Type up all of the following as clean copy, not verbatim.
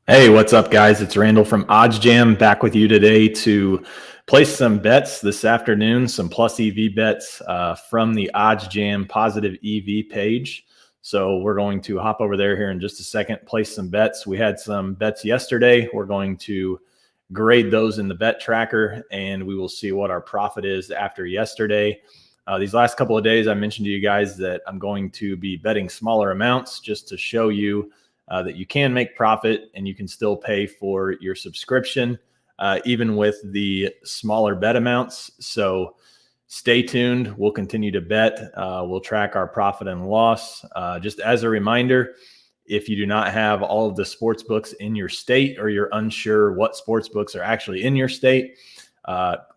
Hey, what's up, guys? It's Randall from OddsJam back with you today to place some bets this afternoon, some plus EV bets from the OddsJam positive EV page. So we're going to hop over there here in just a second, place some bets. We had some bets yesterday. We're going to grade those in the bet tracker, and we will see what our profit is after yesterday. These last couple of days, I mentioned to you guys that I'm going to be betting smaller amounts just to show you that you can make profit and you can still pay for your subscription, even with the smaller bet amounts. So stay tuned. We'll continue to bet. We'll track our profit and loss. Just as a reminder, if you do not have all of the sports books in your state, or you're unsure what sports books are actually in your state,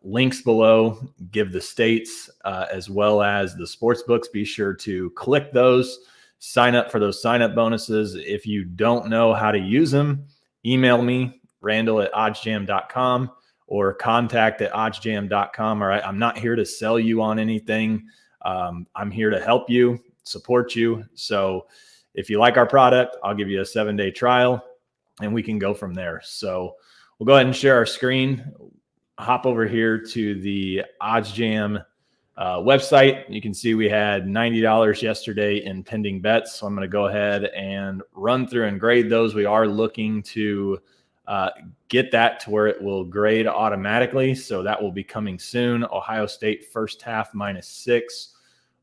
links below give the states as well as the sports books. Be sure to click those. Sign up for those sign up bonuses. If you don't know how to use them, email me, Randall@oddsjam.com, or contact@oddsjam.com. All right. I'm not here to sell you on anything. I'm here to help you, support you. So if you like our product, I'll give you a 7-day trial and we can go from there. So we'll go ahead and share our screen. Hop over here to the OddsJam website. You can see we had $90 yesterday in pending bets. So I'm going to go ahead and run through and grade those. We are looking to get that to where it will grade automatically. So that will be coming soon. Ohio State first half -6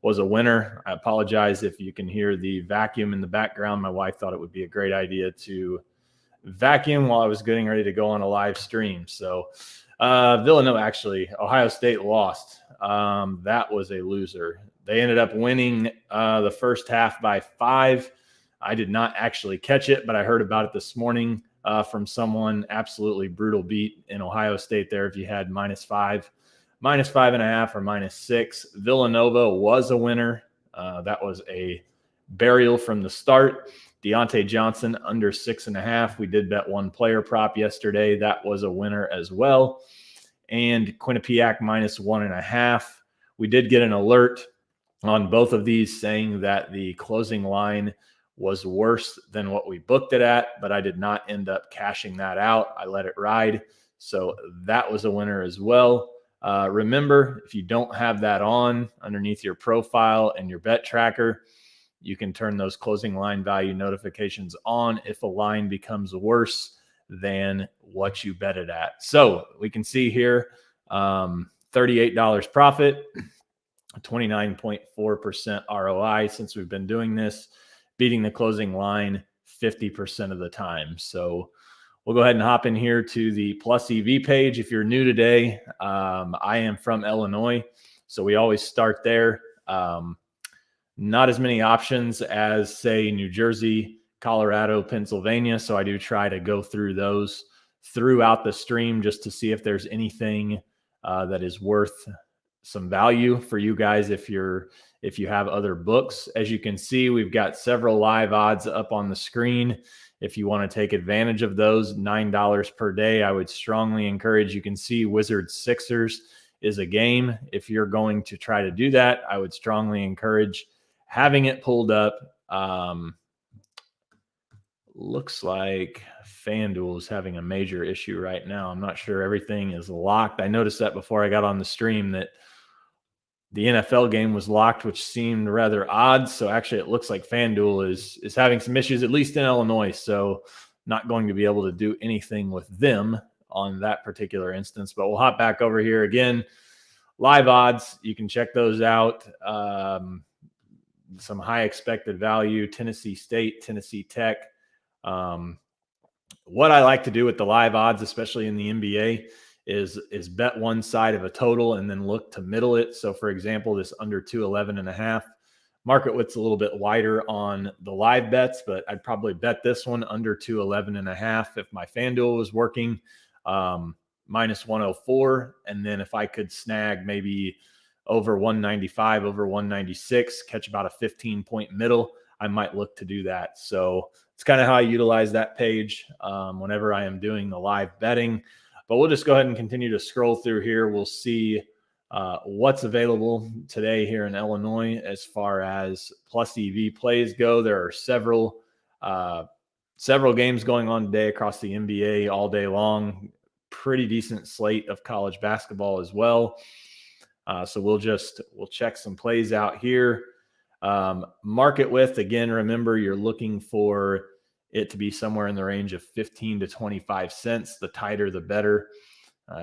was a winner. I apologize if you can hear the vacuum in the background. My wife thought it would be a great idea to vacuum while I was getting ready to go on a live stream. So Villanova, actually, Ohio State lost. That was a loser. They ended up winning the first half by 5. I did not actually catch it, but I heard about it this morning from someone. Absolutely brutal beat in Ohio State there. If you had -5, -5.5, or -6, Villanova was a winner. That was a burial from the start. Deontay Johnson under 6.5. We did bet one player prop yesterday. That was a winner as well. And Quinnipiac -1.5. We did get an alert on both of these saying that the closing line was worse than what we booked it at, but I did not end up cashing that out. I let it ride. So that was a winner as well. Remember, if you don't have that on underneath your profile and your bet tracker, you can turn those closing line value notifications on if a line becomes worse than what you bet it at. So we can see here, $38 profit, 29.4% ROI since we've been doing this, beating the closing line 50% of the time. So we'll go ahead and hop in here to the Plus EV page. If you're new today, I am from Illinois, so we always start there. Not as many options as, say, New Jersey, Colorado, Pennsylvania. So I do try to go through those throughout the stream just to see if there's anything that is worth some value for you guys if you have other books. As you can see, we've got several live odds up on the screen. If you want to take advantage of those, $9 per day, I would strongly encourage. You can see Wizards Sixers is a game. If you're going to try to do that, I would strongly encourage having it pulled up. Looks like FanDuel is having a major issue right now. I'm not sure everything is locked. I noticed that before I got on the stream that the NFL game was locked, which seemed rather odd. So actually it looks like FanDuel is having some issues, at least in Illinois. So not going to be able to do anything with them on that particular instance. But we'll hop back over here again. Live odds, you can check those out. Some high expected value, Tennessee State, Tennessee Tech. What I like to do with the live odds, especially in the NBA, is bet one side of a total and then look to middle it. So for example, this under 211.5, market width's a little bit wider on the live bets, but I'd probably bet this one under 211.5 if my FanDuel was working, -104. And then if I could snag maybe over 195, over 196, catch about a 15-point middle, I might look to do that. So it's kind of how I utilize that page whenever I am doing the live betting. But we'll just go ahead and continue to scroll through here. We'll see what's available today here in Illinois as far as plus EV plays go. There are several several games going on today across the NBA all day long. Pretty decent slate of college basketball as well. So we'll check some plays out here. Market width, again, remember you're looking for it to be somewhere in the range of 15 to 25 cents. The tighter, the better.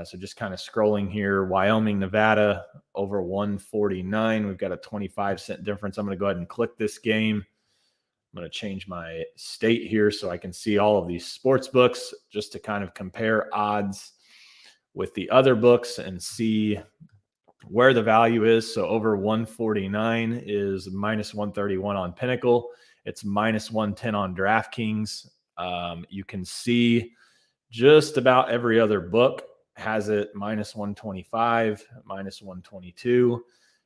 So just kind of scrolling here, Wyoming, Nevada over 149. We've got a 25-cent difference. I'm going to go ahead and click this game. I'm going to change my state here so I can see all of these sports books just to kind of compare odds with the other books and see where the value is. So over 149 is minus 131 on Pinnacle. It's minus 110 on DraftKings. You can see just about every other book has it minus 125, minus 122.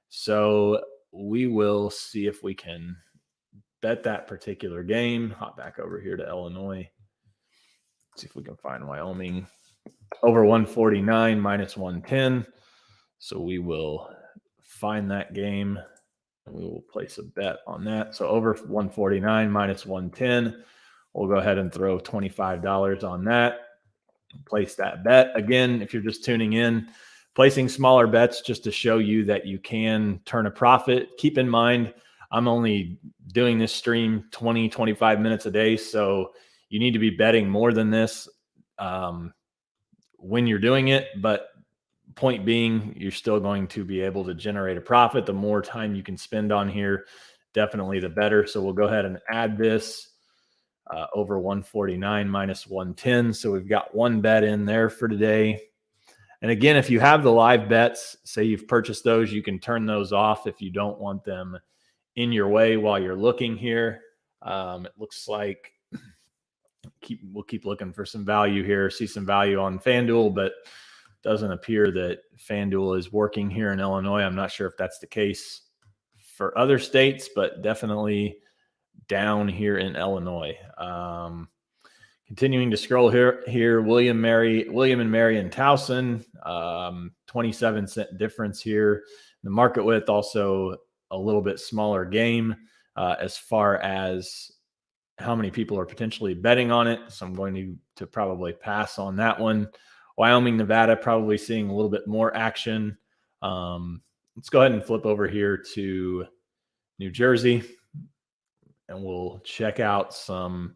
So we will see if we can bet that particular game. Hop back over here to Illinois. See if we can find Wyoming over 149 minus 110. So we will find that game and we will place a bet on that. So over 149 minus 110. We'll go ahead and throw $25 on that. Place that bet. Again, if you're just tuning in, placing smaller bets just to show you that you can turn a profit. Keep in mind, I'm only doing this stream 20, 25 minutes a day. So you need to be betting more than this when you're doing it. But point being, you're still going to be able to generate a profit. The more time you can spend on here, definitely the better. So we'll go ahead and add this over 149 minus 110. So we've got one bet in there for today. And again, if you have the live bets, say you've purchased those, you can turn those off if you don't want them in your way while you're looking here. It looks like we'll keep looking for some value here, see some value on FanDuel, but doesn't appear that FanDuel is working here in Illinois. I'm not sure if that's the case for other states, but definitely down here in Illinois. Continuing to scroll here, William and Mary and Towson, 27-cent difference here. The market width also a little bit smaller game as far as how many people are potentially betting on it. So I'm going to probably pass on that one. Wyoming, Nevada, probably seeing a little bit more action. Let's go ahead and flip over here to New Jersey, and we'll check out some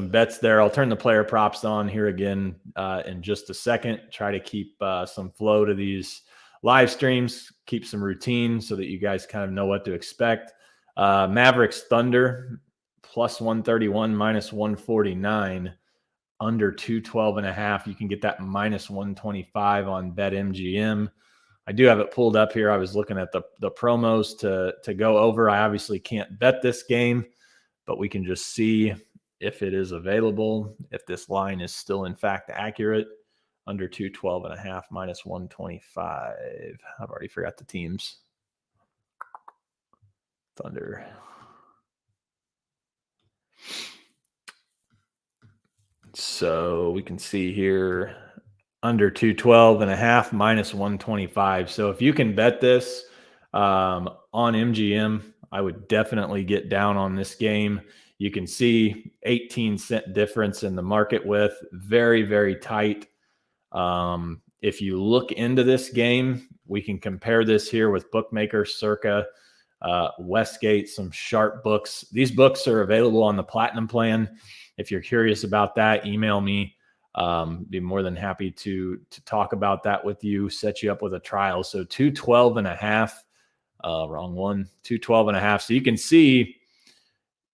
bets there. I'll turn the player props on here again in just a second. Try to keep some flow to these live streams, keep some routine so that you guys kind of know what to expect. Mavericks Thunder plus 131 minus 149. Under 212.5. You can get that minus 125 on BetMGM. I do have it pulled up here. I was looking at the promos to go over. I obviously can't bet this game, but we can just see if it is available, if this line is still in fact accurate. Under 212.5 minus 125. I've already forgot the teams. Thunder. So we can see here under 212.5 minus 125. So if you can bet this on MGM, I would definitely get down on this game. You can see 18-cent difference in the market width, very, very tight. If you look into this game, we can compare this here with Bookmaker, Circa, Westgate, some sharp books. These books are available on the Platinum plan. If you're curious about that, email me. Be more than happy to talk about that with you, set you up with a trial. So 212.5, wrong one, 212.5. So you can see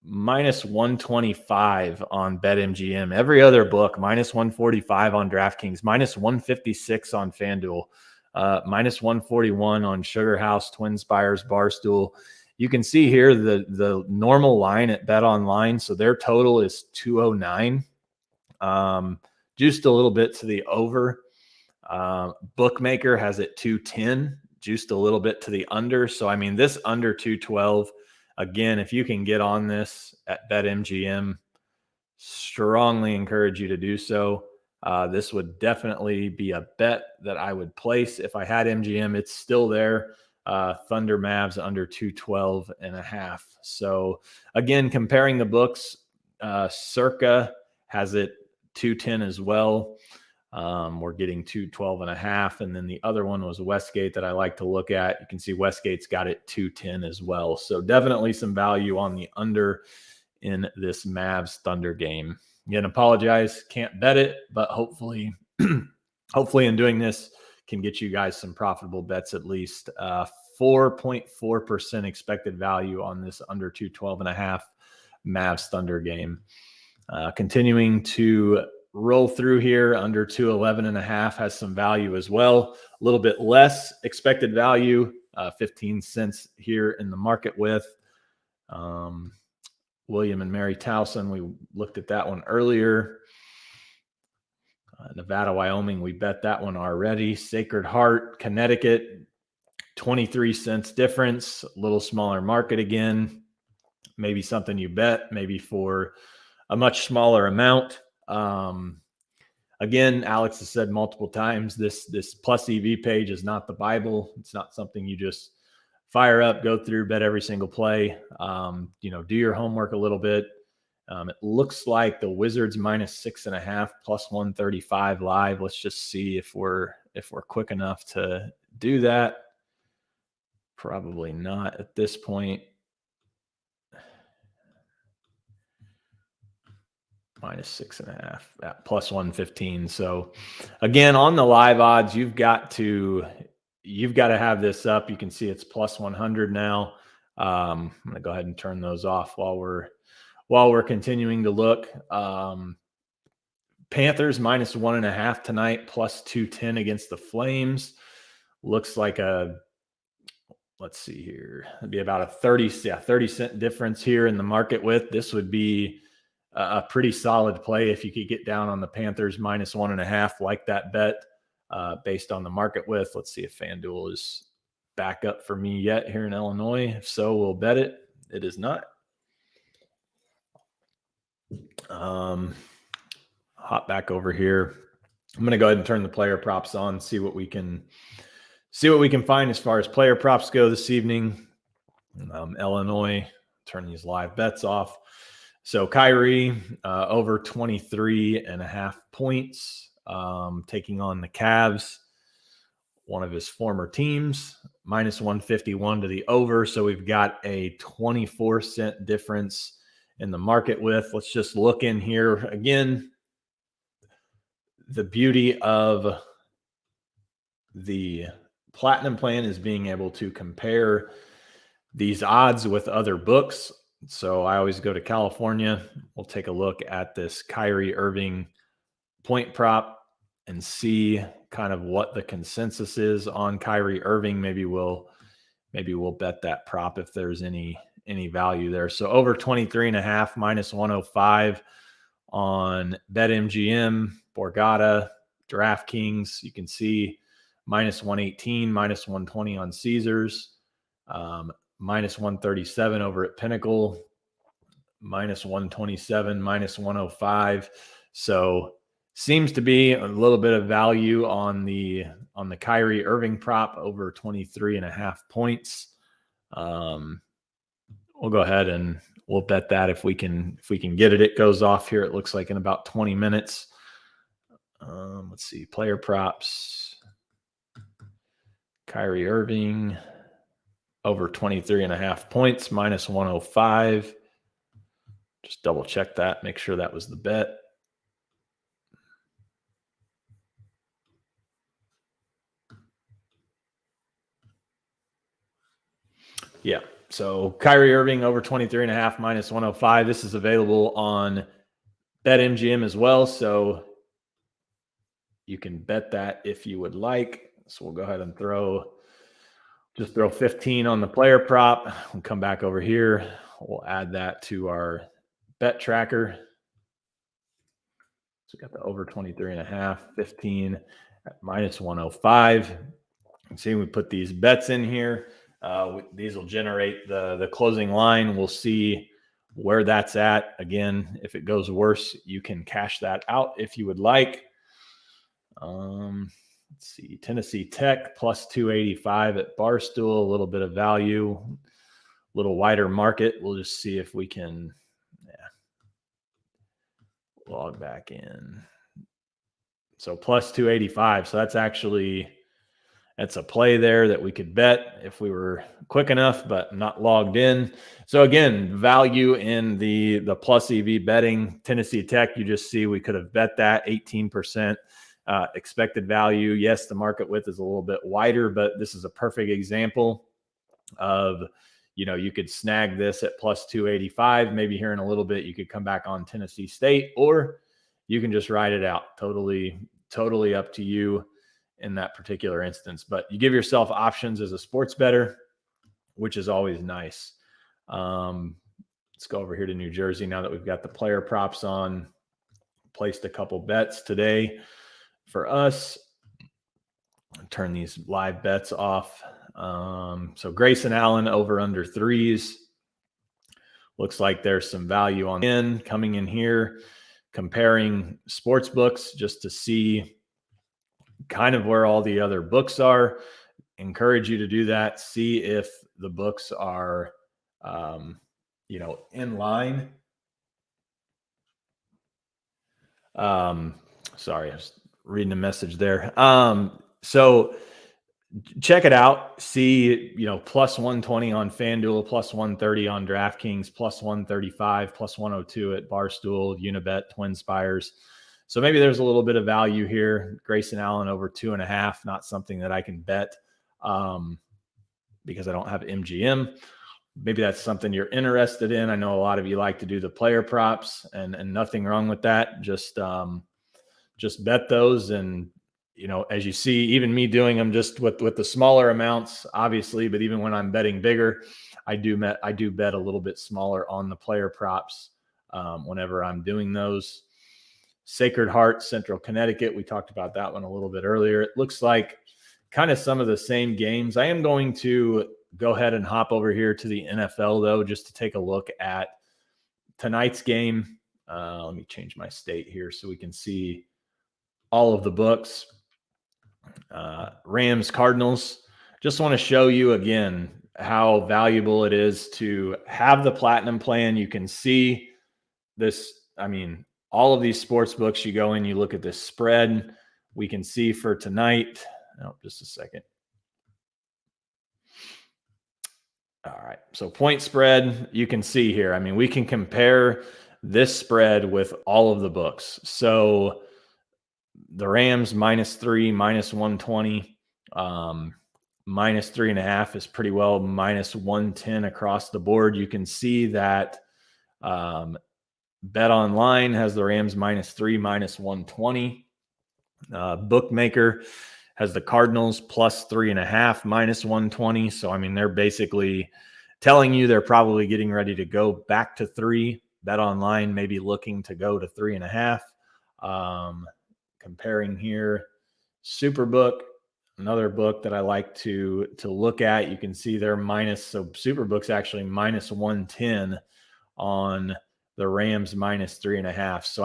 minus 125 on BetMGM. Every other book, minus 145 on DraftKings, minus 156 on FanDuel, minus 141 on Sugar House, Twin Spires, Barstool. You can see here the normal line at BetOnline. So their total is 209. Juiced a little bit to the over. Bookmaker has it 210, juiced a little bit to the under. So, I mean, this under 212, again, if you can get on this at BetMGM, strongly encourage you to do so. This would definitely be a bet that I would place. If I had MGM, it's still there. Thunder Mavs under 212.5. So again, comparing the books, Circa has it 210 as well. We're getting 212.5. And then the other one was Westgate that I like to look at. You can see Westgate's got it 210 as well. So definitely some value on the under in this Mavs Thunder game. Again, apologize, can't bet it, but hopefully, hopefully in doing this can get you guys some profitable bets at least. 4.4% expected value on this under 212.5 Mavs Thunder game. Continuing to roll through here, under 211.5 has some value as well. A little bit less expected value, 15 cents here in the market with William and Mary Towson. We looked at that one earlier. Nevada, Wyoming, we bet that one already. Sacred Heart, Connecticut, 23 cents difference, a little smaller market again. Maybe something you bet, maybe for a much smaller amount. Again, Alex has said multiple times, this plus EV page is not the Bible. It's not something you just fire up, go through, bet every single play. Do your homework a little bit. It looks like the Wizards -6.5 plus 135 live. Let's just see if we're quick enough to do that. Probably not at this point. -6.5 at plus 115. So again, on the live odds, you've got to have this up. You can see it's plus 100 now. I'm going to go ahead and turn those off while we're continuing to look. Panthers -1.5 tonight, plus 210 against the Flames. Looks like let's see here. It'd be about a 30 cent difference here in the market with. This would be a pretty solid play if you could get down on the Panthers -1.5, like that bet, based on the market with. Let's see if FanDuel is back up for me yet here in Illinois. If so, we'll bet it. It is not. Hop back over here. I'm going to go ahead and turn the player props on, see what we can find as far as player props go this evening. Illinois, turn these live bets off. So Kyrie, over 23.5 points, taking on the Cavs, one of his former teams, -151 to the over. So we've got a 24-cent difference in the market with. Let's just look in here again. The beauty of the Platinum plan is being able to compare these odds with other books. So I always go to California. We'll take a look at this Kyrie Irving point prop and see kind of what the consensus is on Kyrie Irving. Maybe we'll bet that prop if there's any value there. So over 23.5, -105 on BetMGM, Borgata, DraftKings. You can see -118, -120 on Caesars. -137 over at Pinnacle, -127, -105. So seems to be a little bit of value on the Kyrie Irving prop over 23.5 points. We'll go ahead and we'll bet that if we can get it. It goes off here. It looks like in about 20 minutes. Let's see, player props. Kyrie Irving over 23.5 points, -105. Just double check that, make sure that was the bet. Yeah, so Kyrie Irving over 23.5, -105. This is available on BetMGM as well, so you can bet that if you would like. So we'll go ahead and throw 15 on the player prop. We'll come back over here. We'll add that to our bet tracker. So we got the over 23.5, 15 at -105. You can see we put these bets in here. These will generate the closing line. We'll see where that's at. Again, if it goes worse, you can cash that out if you would like. Let's see, Tennessee Tech plus 285 at Barstool, a little bit of value, a little wider market. We'll just see if we can, log back in. So plus 285. So that's a play there that we could bet if we were quick enough, but not logged in. So again, value in the plus EV betting. Tennessee Tech, you just see we could have bet that 18% expected value. Yes, the market width is a little bit wider, but this is a perfect example of, you could snag this at plus 285. Maybe here in a little bit, you could come back on Tennessee State, or you can just ride it out. Totally up to you in that particular instance. But you give yourself options as a sports bettor, which is always nice. Let's go over here to New Jersey now that we've got the player props on. Placed a couple bets today for us. Turn these live bets off. So Grayson Allen over under 3s. Looks like there's some value on coming in here, comparing sports books just to see kind of where all the other books are. Encourage you to do that. See if the books are, in line. Sorry, I was reading a message there. So check it out. See, plus 120 on FanDuel, plus 130 on DraftKings, plus 135, plus 102 at Barstool, Unibet, Twin Spires. So maybe there's a little bit of value here. Grayson Allen over 2.5, not something that I can bet because I don't have MGM. Maybe that's something you're interested in. I know a lot of you like to do the player props, and nothing wrong with that. Just bet those. And, as you see, even me doing them just with the smaller amounts, obviously, but even when I'm betting bigger, I do bet a little bit smaller on the player props whenever I'm doing those. Sacred Heart, Central Connecticut. We talked about that one a little bit earlier. It looks like kind of some of the same games. I am going to go ahead and hop over here to the NFL, though, just to take a look at tonight's game. Let me change my state here so we can see all of the books. Rams, Cardinals. Just want to show you again how valuable it is to have the Platinum plan. You can see this. All of these sports books, you go in, you look at this spread. We can see for tonight. Oh, just a second. All right. So point spread, you can see here. We can compare this spread with all of the books. So the Rams -3, -120, -3.5 is pretty well -110 across the board. You can see that Bet Online has the Rams -3, -120. Bookmaker has the Cardinals +3.5, -120. So, they're basically telling you they're probably getting ready to go back to 3. Bet Online maybe looking to go to 3.5. Comparing here, Superbook, another book that I like to look at. You can see they're so Superbook's actually -110 on the Rams -3.5. So,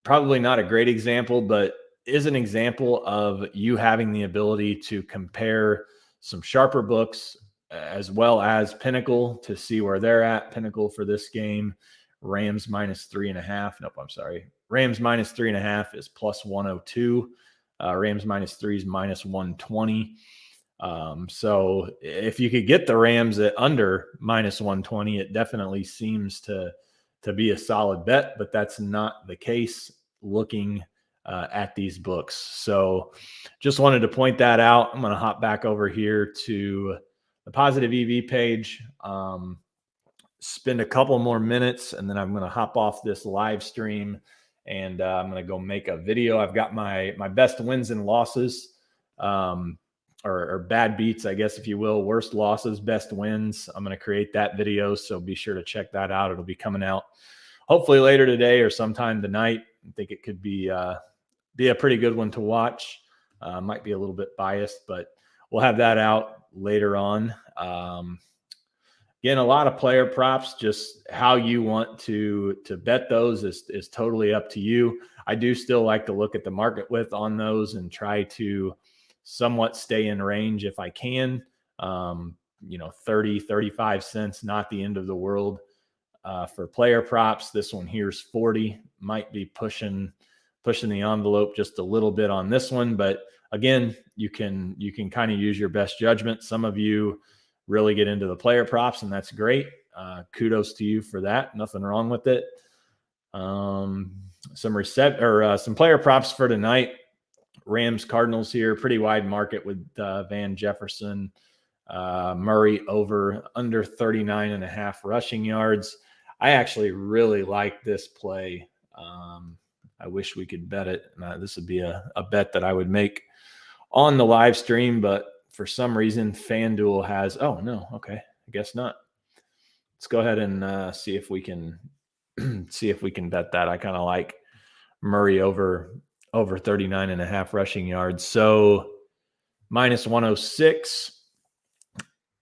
probably not a great example, but is an example of you having the ability to compare some sharper books as well as Pinnacle to see where they're at. Pinnacle for this game, Rams -3.5. Nope, I'm sorry. Rams -3.5 is +102. Rams -3 is -120. So if you could get the Rams at under -120, it definitely seems to be a solid bet, but that's not the case looking at these books. So just wanted to point that out. I'm going to hop back over here to the Positive EV page, spend a couple more minutes, and then I'm going to hop off this live stream, and I'm going to go make a video. I've got my best wins and losses, or bad beats, I guess, if you will, worst losses, best wins. I'm going to create that video, so be sure to check that out. It'll be coming out hopefully later today or sometime tonight. I think it could be a pretty good one to watch. Might be a little bit biased, but we'll have that out later on. Again, a lot of player props. Just how you want to bet those is totally up to you. I do still like to look at the market width on those and try to somewhat stay in range if I can. 30, 35 cents, not the end of the world. for player props. This one here's 40. Might be pushing the envelope just a little bit on this one, but again, you can kind of use your best judgment. Some of you really get into the player props, and that's great. Kudos to you for that. Nothing wrong with it. Some player props for tonight. Rams Cardinals here, pretty wide market with Van Jefferson. Murray over under 39.5 rushing yards. I actually really like this play. I wish we could bet it. This would be a bet that I would make on the live stream, but for some reason FanDuel has, oh no, okay, I guess not. Let's go ahead and see if we can bet that. I kind of like Murray over 39.5 rushing yards. So minus 106.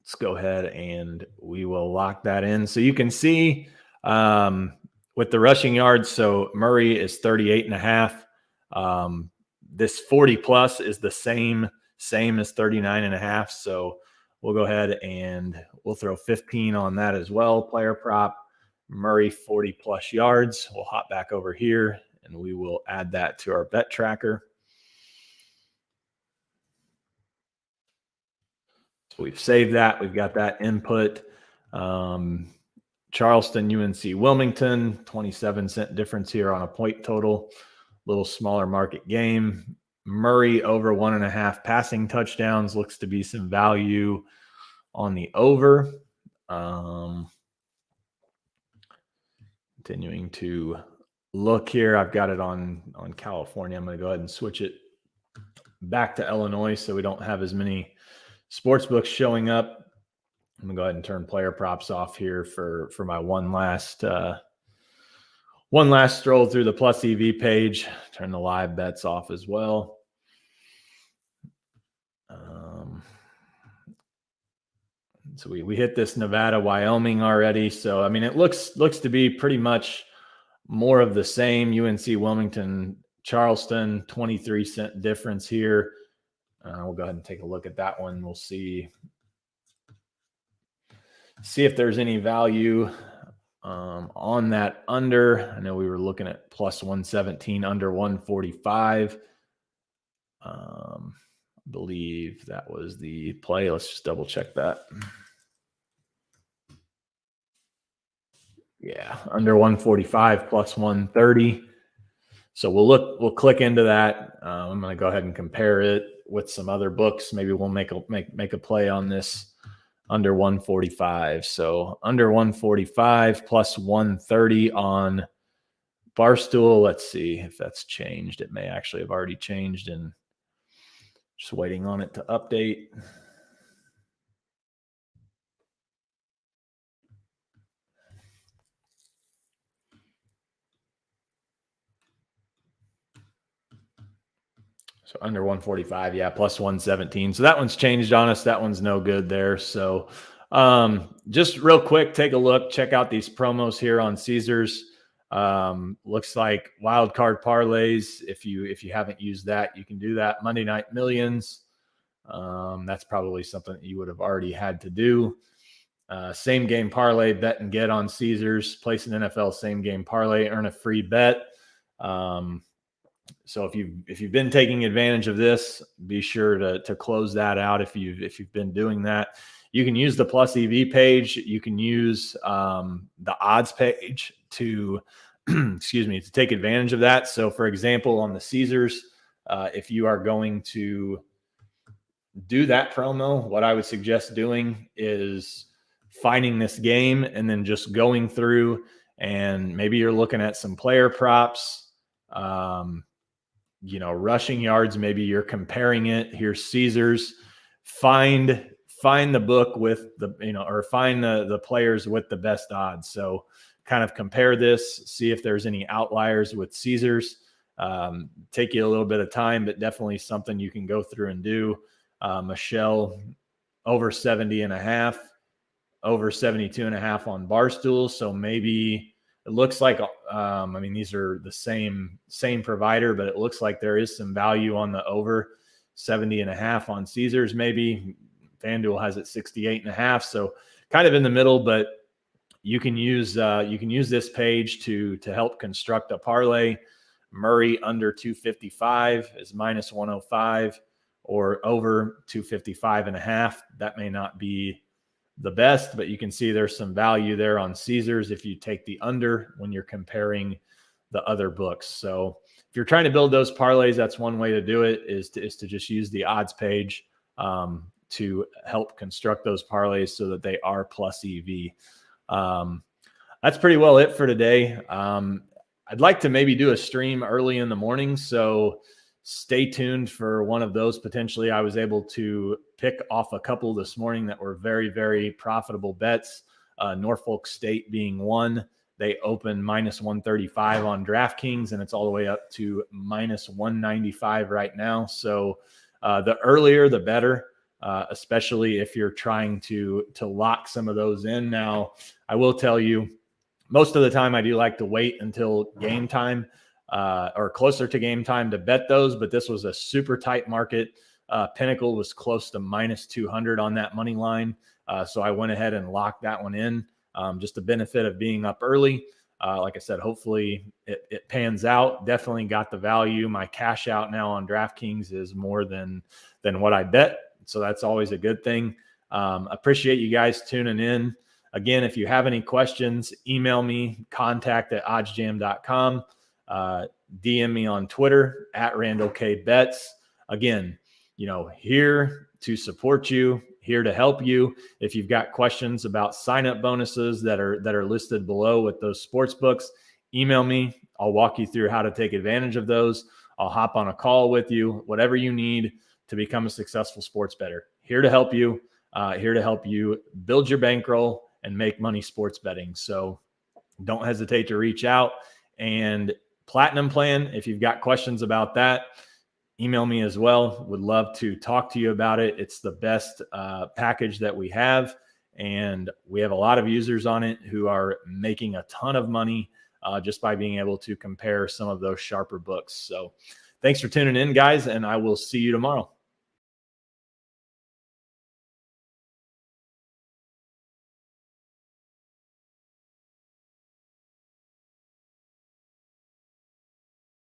Let's go ahead and we will lock that in. So you can see with the rushing yards, so Murray is 38.5. This 40 plus is the same as 39.5. So we'll go ahead and we'll throw 15 on that as well. Player prop, Murray 40 plus yards. We'll hop back over here and we will add that to our bet tracker. So we've saved that. We've got that input. Charleston, UNC Wilmington, 27-cent difference here on a point total. Little smaller market game. Murray over 1.5 passing touchdowns. Looks to be some value on the over. Continuing to look here. I've got it on California. I'm going to go ahead and switch it back to Illinois so we don't have as many sports books showing up. I'm going to go ahead and turn player props off here for my one last stroll through the Plus EV page. Turn the live bets off as well. So we hit this Nevada, Wyoming already. So, I mean, it looks to be pretty much more of the same. UNC Wilmington, Charleston, 23-cent difference here. We'll go ahead and take a look at that one. We'll see if there's any value on that under. I know we were looking at plus 117, under 145. I believe that was the play. Let's just double check that. Yeah, under 145 plus 130. So we'll click into that. I'm going to go ahead and compare it with some other books. Maybe we'll make a play on this under 145. So under 145 plus 130 on Barstool. Let's see if that's changed. It may actually have already changed, and just waiting on it to update. So under 145, yeah, plus 117. So that one's changed on us. That one's no good there. So just real quick, take a look. Check out these promos here on Caesars. Looks like wild card parlays. If you haven't used that, you can do that. Monday Night Millions. That's probably something that you would have already had to do. Same game parlay, bet and get on Caesars. Place an NFL same game parlay, earn a free bet. So if you've been taking advantage of this, be sure to close that out. If you've been doing that, you can use the Plus EV page. You can use the odds page to to take advantage of that. So for example, on the Caesars, if you are going to do that promo, what I would suggest doing is finding this game and then just going through, and maybe you're looking at some player props, rushing yards. Maybe you're comparing it. Here's Caesars. Find the book with or find the players with the best odds. So kind of compare this, see if there's any outliers with Caesars. Take you a little bit of time, but definitely something you can go through and do. Michelle over 70.5, over 72.5 on Barstool. So maybe it looks like, these are the same provider, but it looks like there is some value on the over 70.5 on Caesars. Maybe FanDuel has it 68.5. So kind of in the middle, but you can use this page to help construct a parlay. Murray under 255 is minus 105, or over 255.5. That may not be the best, but you can see there's some value there on Caesars if you take the under when you're comparing the other books. So if you're trying to build those parlays, that's one way to do it, is to just use the odds page to help construct those parlays so that they are plus EV. That's pretty well it for today. I'd like to maybe do a stream early in the morning, so stay tuned for one of those. Potentially, I was able to pick off a couple this morning that were very, very profitable bets. Norfolk State being one. They opened minus 135 on DraftKings, and it's all the way up to minus 195 right now. So the earlier, the better, especially if you're trying to lock some of those in. Now, I will tell you, most of the time I do like to wait until game time or closer to game time to bet those, but this was a super tight market. Pinnacle was close to minus 200 on that money line. So I went ahead and locked that one in. Just the benefit of being up early. Like I said, hopefully it pans out. Definitely got the value. My cash out now on DraftKings is more than what I bet. So that's always a good thing. Appreciate you guys tuning in. Again, if you have any questions, email me, contact@oddsjam.com. DM me on Twitter @RandallKBets. Again, here to support you, here to help you. If you've got questions about sign-up bonuses that are listed below with those sports books, email me. I'll walk you through how to take advantage of those. I'll hop on a call with you, whatever you need to become a successful sports bettor. Here to help you, build your bankroll and make money sports betting. So don't hesitate to reach out. And Platinum Plan, if you've got questions about that, email me as well. Would love to talk to you about it. It's the best package that we have, and we have a lot of users on it who are making a ton of money just by being able to compare some of those sharper books. So thanks for tuning in, guys, and I will see you tomorrow.